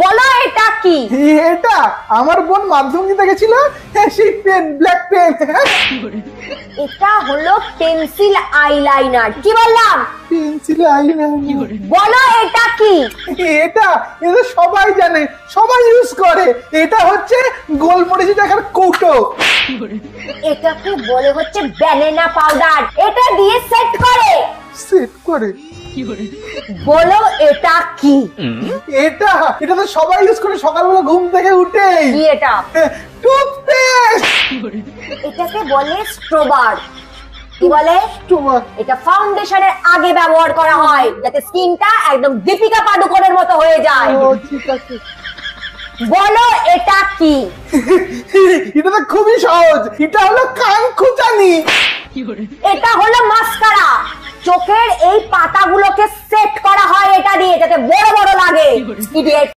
বলো এটা কি? এটা আমার বোন মাধ্যমিকে গেছিল, সেই পেন, ব্ল্যাক পেন। এটা হলো পেন্সিল আইলাইনার। কি বললাম? Pencil eyeliner. বলো এটা কি? এটা এটা সবাই জানে, সবাই ইউজ করে। এটা হচ্ছে গোলমরিচ দেখার কৌটো। এটাকে বলে হচ্ছে ব্যানানা পাউডার। এটা দিয়ে সেট করে। সেট করে। বলো এটা কি? এটা এটা তো সবাই ইউজ করে সকালবেলা ঘুম থেকে উঠেই। কি এটা? টুথপেস্ট। এটাকে বলে স্ক্রাবার। কি বলে? তোমার এটা ফাউন্ডেশনের আগে ব্যবহার করা হয় যাতে স্কিনটা একদম দীপিকা পাডুকোনের মতো হয়ে যায়। ও ঠিক আছে। বলো এটা কি? এটা তো খুবই সহজ, এটা হলো কান খুঁচানি। এটা হলো মাস্কারা। চোখের এই পাতাগুলোকে সেট করা হয় এটা দিয়ে যাতে বড় বড় লাগে। ইডিয়েট।